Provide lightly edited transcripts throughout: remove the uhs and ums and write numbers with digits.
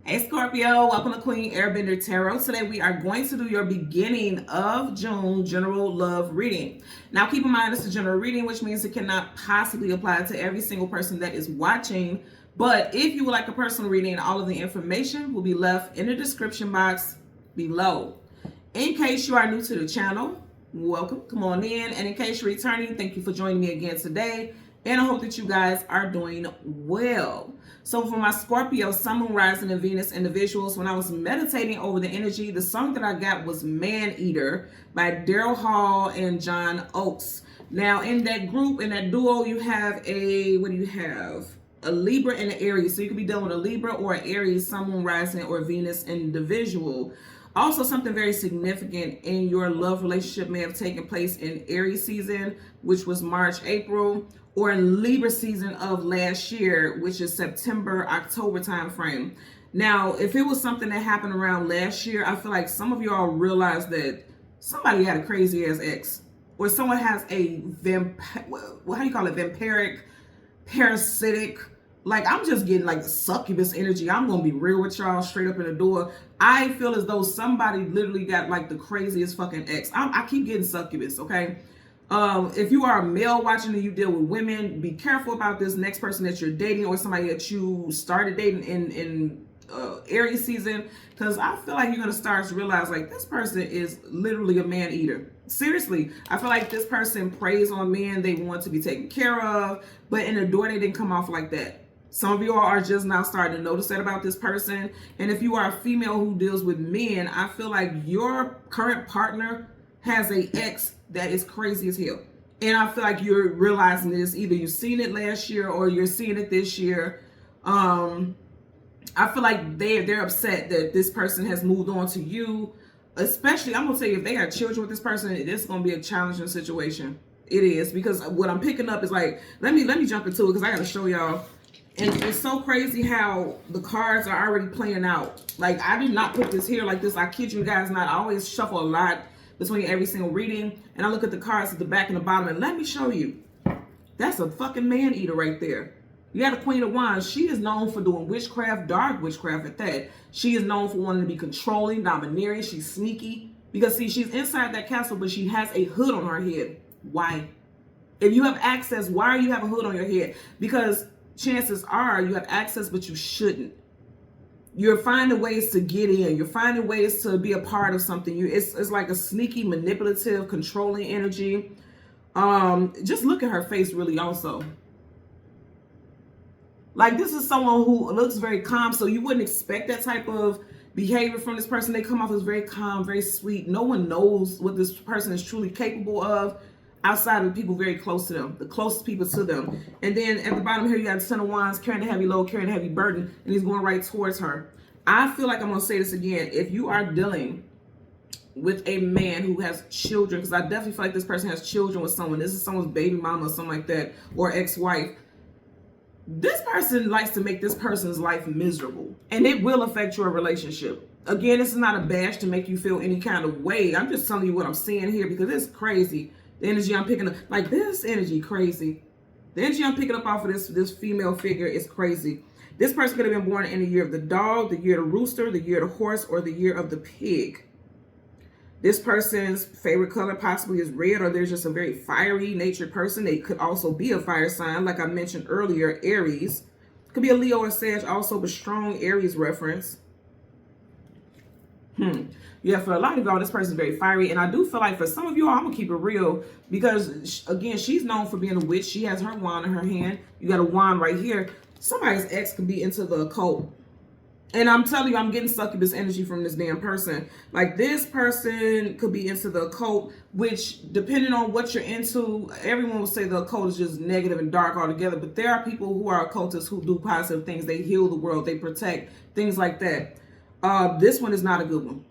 Hey Scorpio, welcome to Queen Airbender Tarot. Today we are going to do your beginning of June general love reading. Now keep in mind it's a general reading, which means it cannot possibly apply to every single person that is watching. But if you would like a personal reading, all of the information will be left in the description box below. In case you are new to the channel, welcome, come on in. And in case you're returning, thank you for joining me again today. And I hope that you guys are doing well. So for my Scorpio, Sun, Moon, Rising, and Venus individuals, when I was meditating over the energy, the song that I got was Man Eater by Daryl Hall and John Oates. Now in that group, in that duo, you have a, what do you have? A Libra and an Aries. So you could be dealing with a Libra or an Aries, Sun, Moon, Rising, or Venus individual. Also, something very significant in your love relationship may have taken place in Aries season, which was March, April, or in Libra season of last year, which is September, October time frame. Now, if it was something that happened around last year, I feel like some of y'all realize that somebody had a crazy ass ex, or someone has a vampiric, parasitic, like I'm just getting like the succubus energy. I'm gonna be real with y'all straight up in the door. I feel as though somebody literally got like the craziest fucking ex. I keep getting succubus, okay? If you are a male watching and you deal with women, be careful about this next person that you're dating or somebody that you started dating in Aries season, because I feel like you're going to start to realize like this person is literally a man eater. Seriously, I feel like this person preys on men. They want to be taken care of, but in the door they didn't come off like that. Some of you all are just now starting to notice that about this person. And if you are a female who deals with men, I feel like your current partner has a ex that is crazy as hell. And I feel like you're realizing this. Either you've seen it last year or you're seeing it this year. I feel like they're upset that this person has moved on to you. Especially, I'm gonna tell you, if they have children with this person, it's gonna be a challenging situation. It is, because what I'm picking up is like, let me jump into it because I gotta show y'all. And it's so crazy how the cards are already playing out. Like, I did not put this here like this. I kid you guys not. I always shuffle a lot between every single reading. And I look at the cards at the back and the bottom. And let me show you. That's a fucking man eater right there. You got a Queen of Wands. She is known for doing witchcraft, dark witchcraft at that. She is known for wanting to be controlling, domineering. She's sneaky. Because, see, she's inside that castle, but she has a hood on her head. Why? If you have access, why do you have a hood on your head? Because chances are you have access, but you shouldn't. You're finding ways to get in. You're finding ways to be a part of something. It's like a sneaky, manipulative, controlling energy. Just look at her face really also. Like, this is someone who looks very calm, so you wouldn't expect that type of behavior from this person. They come off as very calm, very sweet. No one knows what this person is truly capable of outside of the people very close to them, the closest people to them. And then at the bottom here, you got the Ten of Wands carrying a heavy load, carrying a heavy burden, and he's going right towards her. I feel like I'm going to say this again. If you are dealing with a man who has children, because I definitely feel like this person has children with someone. This is someone's baby mama or something like that, or ex-wife. This person likes to make this person's life miserable, and it will affect your relationship. Again, this is not a bash to make you feel any kind of way. I'm just telling you what I'm seeing here because it's crazy. The energy I'm picking up, like this energy, crazy. The energy I'm picking up off of this female figure is crazy. This person could have been born in the year of the dog, the year of the rooster, the year of the horse, or the year of the pig. This person's favorite color possibly is red, or there's just a very fiery natured person. They could also be a fire sign, like I mentioned earlier, Aries. Could be a Leo or Sag also, but strong Aries reference. Yeah, for a lot of y'all, this person is very fiery. And I do feel like for some of y'all, I'm going to keep it real. Because, again, she's known for being a witch. She has her wand in her hand. You got a wand right here. Somebody's ex could be into the occult. And I'm telling you, I'm getting succubus energy from this damn person. Like, this person could be into the occult, which, depending on what you're into, everyone will say the occult is just negative and dark altogether. But there are people who are occultists who do positive things. They heal the world. They protect, things like that. This one is not a good one.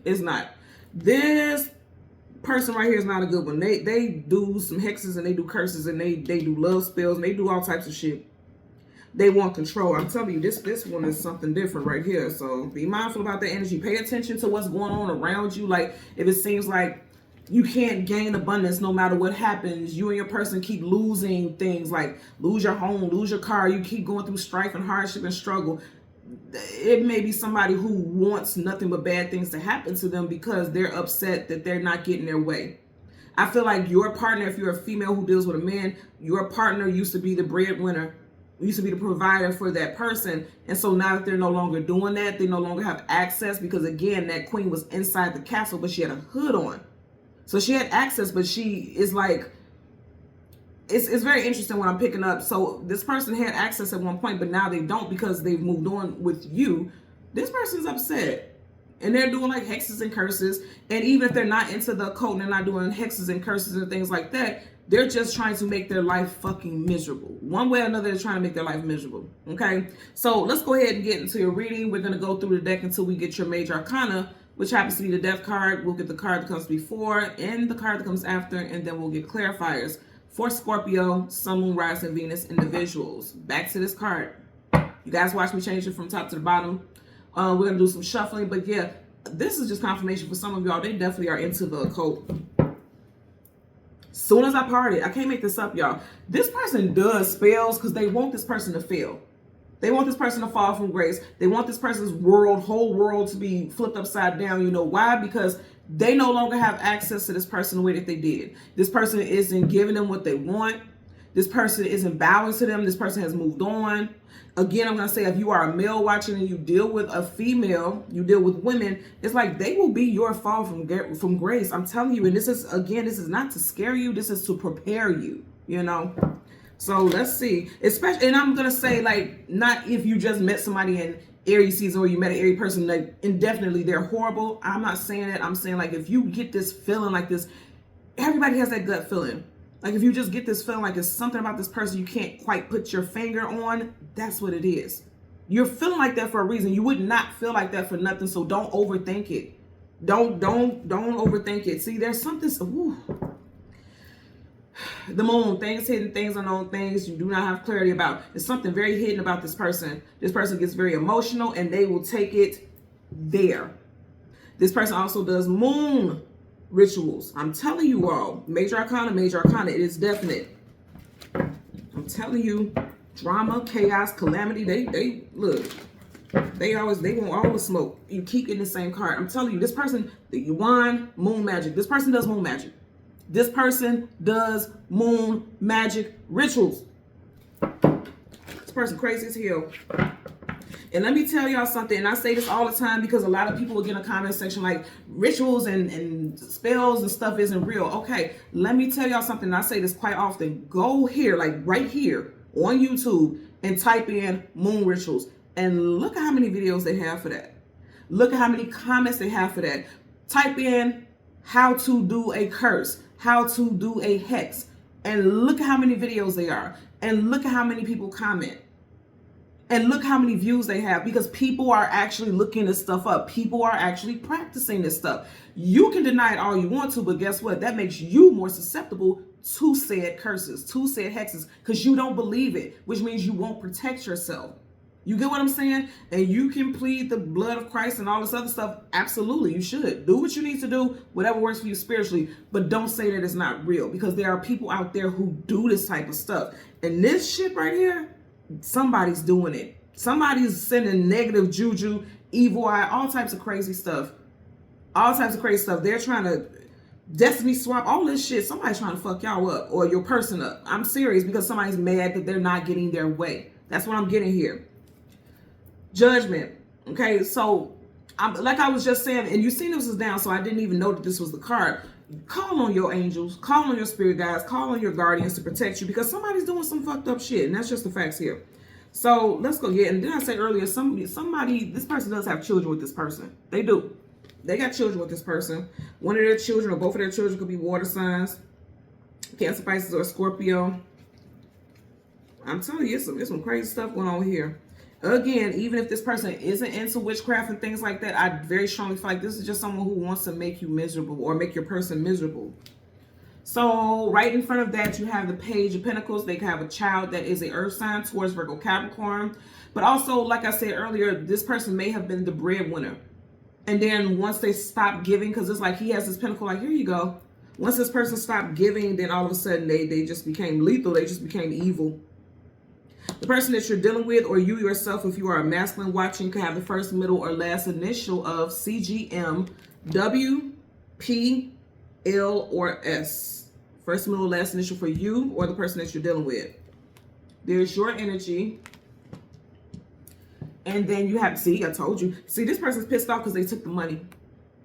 It's not. This person right here is not a good one. They do some hexes and they do curses and they do love spells and they do all types of shit. They want control. I'm telling you, this one is something different right here. So be mindful about the energy. Pay attention to what's going on around you. Like, if it seems like you can't gain abundance no matter what happens, you and your person keep losing things, like lose your home, lose your car, you keep going through strife and hardship and struggle. it may be somebody who wants nothing but bad things to happen to them because they're upset that they're not getting their way. I feel like your partner, if you're a female who deals with a man, your partner used to be the breadwinner, used to be the provider for that person. And so now that they're no longer doing that, they no longer have access because, again, that queen was inside the castle, but she had a hood on. So she had access, but she is like, it's very interesting what I'm picking up. So this person had access at one point, but now they don't because they've moved on with you. This person's upset. And they're doing like hexes and curses. And even if they're not into the occult and they're not doing hexes and curses and things like that, they're just trying to make their life fucking miserable. One way or another, they're trying to make their life miserable. Okay? So let's go ahead and get into your reading. We're going to go through the deck until we get your major arcana, which happens to be the death card. We'll get the card that comes before and the card that comes after, and then we'll get clarifiers for Scorpio, Sun, Moon, Rising, Venus individuals. Back to this card. You guys watch me change it from top to the bottom. We're going to do some shuffling, but yeah, this is just confirmation for some of y'all. They definitely are into the occult. Soon as I parted, I can't make this up, y'all. This person does spells because they want this person to fail. They want this person to fall from grace. They want this person's whole world to be flipped upside down. You know why? Because they no longer have access to this person the way that they did. This person isn't giving them what they want. This person isn't bowing to them. This person has moved on. Again, I'm going to say, if you are a male watching and you deal with a female, you deal with women, it's like they will be your fall from grace. I'm telling you. And this is, again, this is not to scare you. This is to prepare you, you know. So let's see. Especially, and I'm going to say, like, not if you just met somebody in Aries season or you met an Aries person, like, indefinitely they're horrible. I'm not saying that. I'm saying, like, if you get this feeling like this, everybody has that gut feeling. Like, if you just get this feeling like it's something about this person you can't quite put your finger on, that's what it is. You're feeling like that for a reason. You would not feel like that for nothing, so don't overthink it. Don't overthink it. See, there's something, ooh. The moon, things hidden, things unknown, things you do not have clarity about. There's something very hidden about this person. This person gets very emotional, and they will take it there. This person also does moon rituals. I'm telling you all, major arcana, it is definite. I'm telling you, drama, chaos, calamity, they look, they won't always smoke. You keep getting the same card. I'm telling you, this person, the Yuan, moon magic. This person does moon magic. This person does moon magic rituals. This person crazy as hell. And let me tell y'all something, and I say this all the time because a lot of people will get in a comment section like rituals and spells and stuff isn't real. Okay, let me tell y'all something, and I say this quite often. Go here, like right here on YouTube, and type in moon rituals. And look at how many videos they have for that. Look at how many comments they have for that. Type in how to do a curse, how to do a hex, and look at how many videos they are. And look at how many people comment. And look how many views they have, because people are actually looking this stuff up. People are actually practicing this stuff. You can deny it all you want to, but guess what? That makes you more susceptible to said curses, to said hexes, because you don't believe it, which means you won't protect yourself. You get what I'm saying? And you can plead the blood of Christ and all this other stuff. Absolutely, you should. Do what you need to do, whatever works for you spiritually, but don't say that it's not real, because there are people out there who do this type of stuff. And this shit right here, somebody's doing it. Somebody's sending negative juju, evil eye, all types of crazy stuff. All types of crazy stuff. They're trying to destiny swap, all this shit. Somebody's trying to fuck y'all up or your person up. I'm serious, because somebody's mad that they're not getting their way. That's what I'm getting here. Judgment. Okay, so like I was just saying, and you seen this was down, so I didn't even know that this was the card. Call on your angels, call on your spirit guides, call on your guardians to protect you, because somebody's doing some fucked up shit, and that's just the facts here. So let's go. Yeah, and did I say earlier, somebody, this person does have children with this person. They do. They got children with this person. One of their children or both of their children could be water signs, Cancer, Pisces, or Scorpio. I'm telling you, it's some crazy stuff going on here. Again, even if this person isn't into witchcraft and things like that, I very strongly feel like this is just someone who wants to make you miserable or make your person miserable. So right in front of that, you have the Page of Pentacles. They can have a child that is a earth sign, Taurus, Virgo, Capricorn. But also, like I said earlier, this person may have been the breadwinner. And then once they stop giving, because it's like he has this pentacle, like, here you go. Once this person stopped giving, then all of a sudden they just became lethal. They just became evil. The person that you're dealing with, or you yourself, if you are a masculine watching, could have the first, middle, or last initial of CGM, W, P, L, or S. First, middle, last initial for you or the person that you're dealing with. There's your energy. And then you have, see, I told you. See, this person's pissed off because they took the money.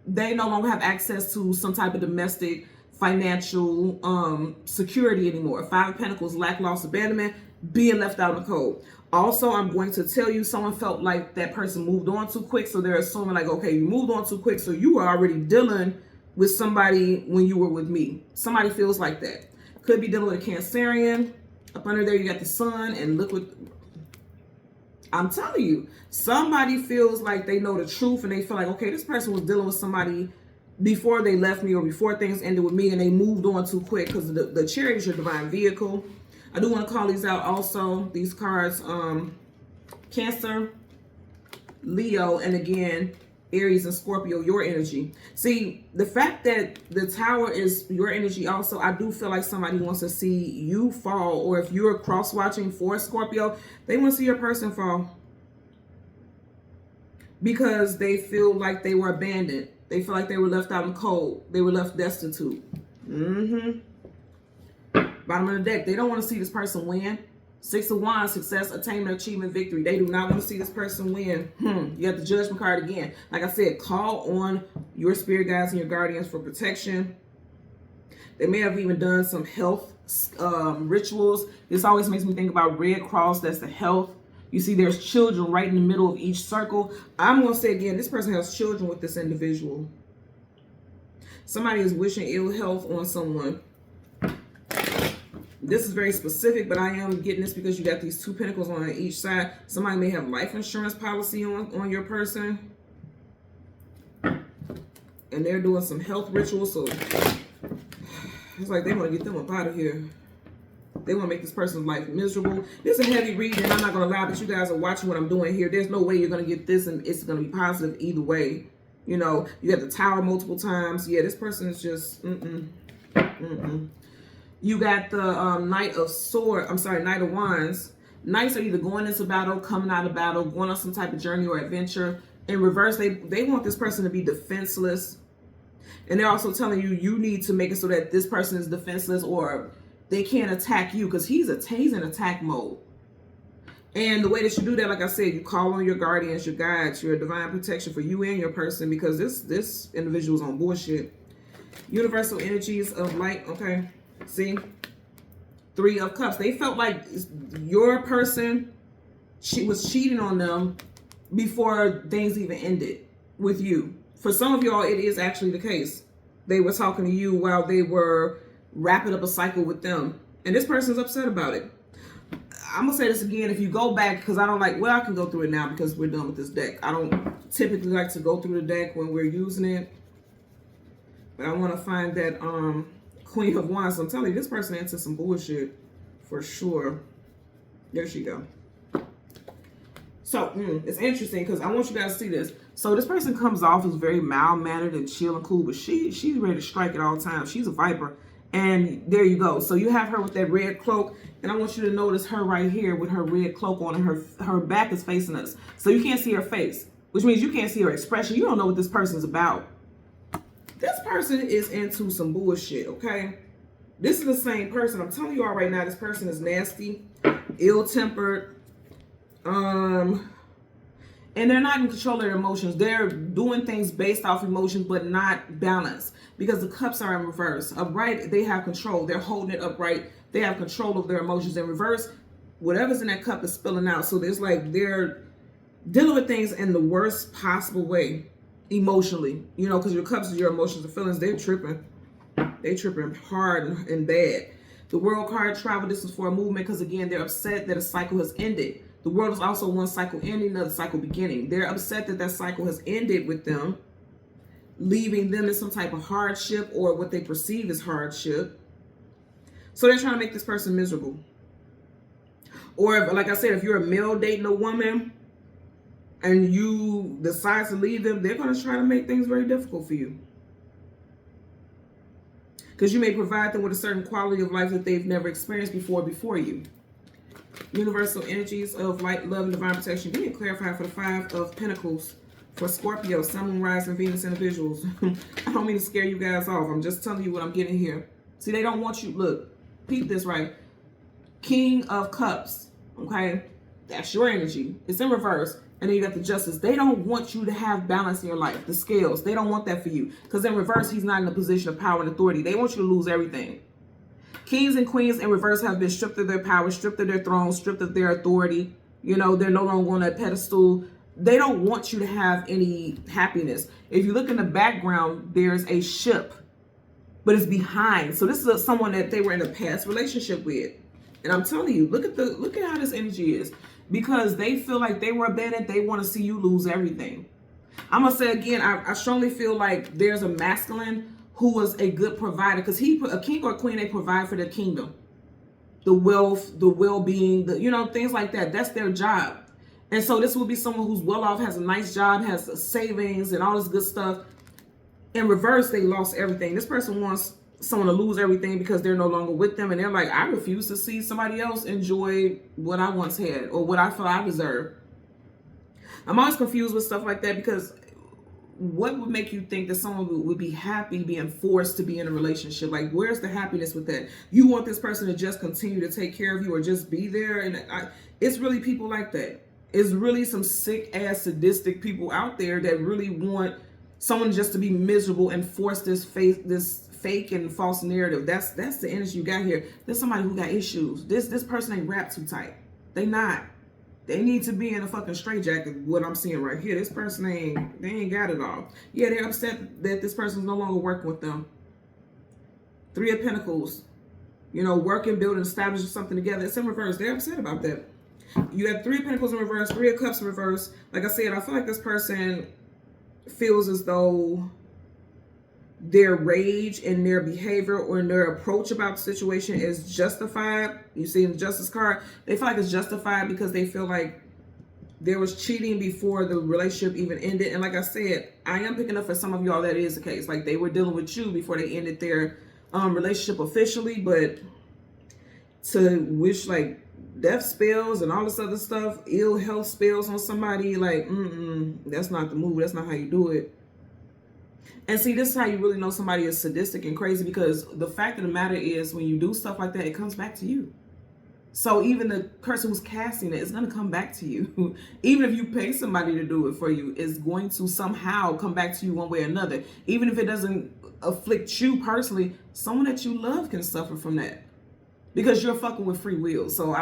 They no longer have access to some type of domestic financial security anymore. Five of Pentacles, lack, loss, abandonment, being left out in the cold. Also, I'm going to tell you, someone felt like that person moved on too quick. So they're assuming like, okay, you moved on too quick. So you were already dealing with somebody when you were with me. Somebody feels like that. Could be dealing with a Cancerian. Up under there, you got the sun, and look what, I'm telling you, somebody feels like they know the truth and they feel like, okay, this person was dealing with somebody before they left me or before things ended with me and they moved on too quick, because the Chariot is your divine vehicle. I do want to call these out also, these cards, Cancer, Leo, and again, Aries and Scorpio, your energy. See, the fact that the Tower is your energy also, I do feel like somebody wants to see you fall, or if you're cross-watching for Scorpio, they want to see your person fall. Because they feel like they were abandoned. They feel like they were left out in the cold. They were left destitute. Bottom of the deck, they don't want to see this person win. Six of Wands, success, attainment, achievement, victory. They do not want to see this person win. You got the Judgment card again. Like I said, call on your spirit guides and your guardians for protection. They may have even done some health rituals. This always makes me think about Red Cross. That's the health. You see there's children right in the middle of each circle. I'm going to say again, this person has children with this individual. Somebody is wishing ill health on someone. This is very specific, but I am getting this because you got these two pentacles on each side. Somebody may have life insurance policy on your person. And they're doing some health rituals. So it's like they want to get them up out of here. They want to make this person's life miserable. This is a heavy read, and I'm not going to lie, but you guys are watching what I'm doing here. There's no way you're going to get this, and it's going to be positive either way. You know, you got the Tower multiple times. Yeah, this person is just, You got the Knight of Wands. Knights are either going into battle, coming out of battle, going on some type of journey or adventure. In reverse, they want this person to be defenseless. And they're also telling you, you need to make it so that this person is defenseless or they can't attack you, because he's in attack mode. And the way that you do that, like I said, you call on your guardians, your guides, your divine protection for you and your person, because this individual's on bullshit. Universal energies of light, okay? See? Three of Cups. They felt like your person, she was cheating on them before things even ended with you. For some of y'all, it is actually the case. They were talking to you while they were wrapping up a cycle with them. And this person's upset about it. I'm going to say this again. If you go back, because I don't like, well, I can go through it now because we're done with this deck. I don't typically like to go through the deck when we're using it. But I want to find that Queen of Wands. I'm telling you, this person into some bullshit for sure. There she go. So it's interesting because I want you guys to see this. So this person comes off as very mild-mannered and chill and cool, but she's ready to strike at all times. She's a viper. And there you go. So you have her with that red cloak, and I want you to notice her right here with her red cloak on, and her back is facing us. So you can't see her face, which means you can't see her expression. You don't know what this person's about. This person is into some bullshit, okay? This is the same person. I'm telling you all right now, this person is nasty, ill-tempered, and they're not in control of their emotions. They're doing things based off emotions, but not balanced, because the cups are in reverse. Upright, they have control. They're holding it upright. They have control of their emotions. In reverse, whatever's in that cup is spilling out. So there's like they're dealing with things in the worst possible way emotionally. You know, because your cups are your emotions and feelings. They're tripping. They're tripping hard and bad. The World card, travel distance for a movement, because again, they're upset that a cycle has ended. The World is also one cycle ending, another cycle beginning. They're upset that that cycle has ended with them, leaving them in some type of hardship or what they perceive as hardship. So they're trying to make this person miserable. Or if, like I said, if you're a male dating a woman and you decide to leave them, they're going to try to make things very difficult for you. Because you may provide them with a certain quality of life that they've never experienced before you. Universal energies of light, love, and divine protection. Give me a clarifier for the 5 of Pentacles for Scorpio, Sun, Moon, Rising, Venus individuals. I don't mean to scare you guys off. I'm just telling you what I'm getting here. See, they don't want you. Look, peep this right. King of Cups. Okay, that's your energy. It's in reverse. And then you got the Justice. They don't want you to have balance in your life. The scales. They don't want that for you. Because in reverse, he's not in a position of power and authority. They want you to lose everything. Kings and queens in reverse have been stripped of their power, stripped of their throne, stripped of their authority. You know, they're no longer on that pedestal. They don't want you to have any happiness. If you look in the background, there's a ship, but it's behind. So this is someone that they were in a past relationship with. And I'm telling you, look at how this energy is. Because they feel like they were abandoned, they want to see you lose everything. I'm going to say again, I strongly feel like there's a masculine who was a good provider, because a king or a queen, they provide for their kingdom, the wealth, the well-being, things like that. That's their job. And so this will be someone who's well off, has a nice job, has savings and all this good stuff. In reverse, they lost everything. This person wants someone to lose everything because they're no longer with them, and they're like, I refuse to see somebody else enjoy what I once had or what I feel I deserve. I'm always confused with stuff like that, because what would make you think that someone would be happy being forced to be in a relationship? Like, where's the happiness with that? You want this person to just continue to take care of you or just be there? And it's really people like that. It's really some sick ass sadistic people out there that really want someone just to be miserable and force this fake and false narrative. That's the energy you got here. There's somebody who got issues. This person ain't wrapped too tight. They not. They need to be in a fucking straitjacket. What I'm seeing right here, this person they ain't got it all. Yeah, they're upset that this person's no longer working with them. 3 of Pentacles, working, building, establishing something together. It's in reverse. They're upset about that. You have 3 of Pentacles in reverse, 3 of Cups in reverse. Like I said, I feel like this person feels as though their rage and their behavior or their approach about the situation is justified. You see in the Justice card, they feel like it's justified because they feel like there was cheating before the relationship even ended. And like I said, I am picking up for some of y'all that is the case. Like, they were dealing with you before they ended their relationship officially, but to wish like death spells and all this other stuff, ill health spells on somebody, like, that's not the move. That's not how you do it. And see, this is how you really know somebody is sadistic and crazy, because the fact of the matter is, when you do stuff like that, it comes back to you. So even the person who's casting it is going to come back to you. Even if you pay somebody to do it for you, it's going to somehow come back to you one way or another. Even if it doesn't afflict you personally, someone that you love can suffer from that, because you're fucking with free will. So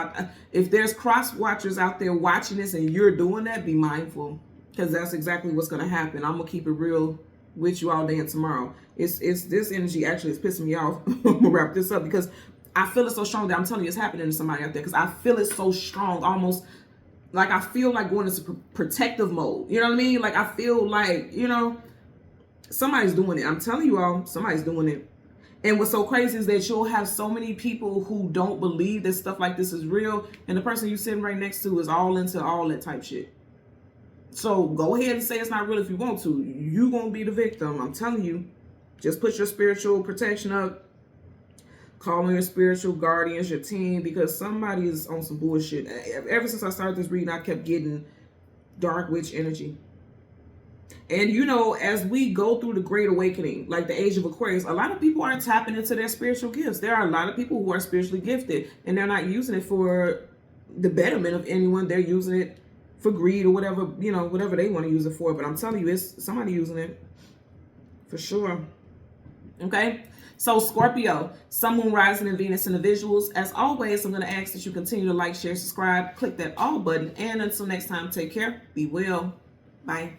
if there's cross watchers out there watching this and you're doing that, be mindful, because that's exactly what's going to happen. I'm going to keep it real with you all day and tomorrow. It's this energy actually is pissing me off. I'm gonna wrap this up, because I feel it so strong that I'm telling you it's happening to somebody out there, because I feel it so strong, almost like I feel like going into protective mode. You know what I mean? Like, I feel like, somebody's doing it. I'm telling you all, somebody's doing it. And what's so crazy is that you'll have so many people who don't believe that stuff like this is real, and the person you're sitting right next to is all into all that type shit. So go ahead and say it's not real if you want to. You're going to be the victim. I'm telling you. Just put your spiritual protection up. Call on your spiritual guardians, your team, because somebody is on some bullshit. Ever since I started this reading, I kept getting dark witch energy. And as we go through the Great Awakening, like the Age of Aquarius, a lot of people aren't tapping into their spiritual gifts. There are a lot of people who are spiritually gifted, and they're not using it for the betterment of anyone. They're using it for greed or whatever, whatever they want to use it for. But I'm telling you, it's somebody using it for sure. Okay, so Scorpio, Sun, Moon, Rising, and Venus individuals. As always, I'm going to ask that you continue to like, share, subscribe, click that all button, and until next time, take care, be well, bye.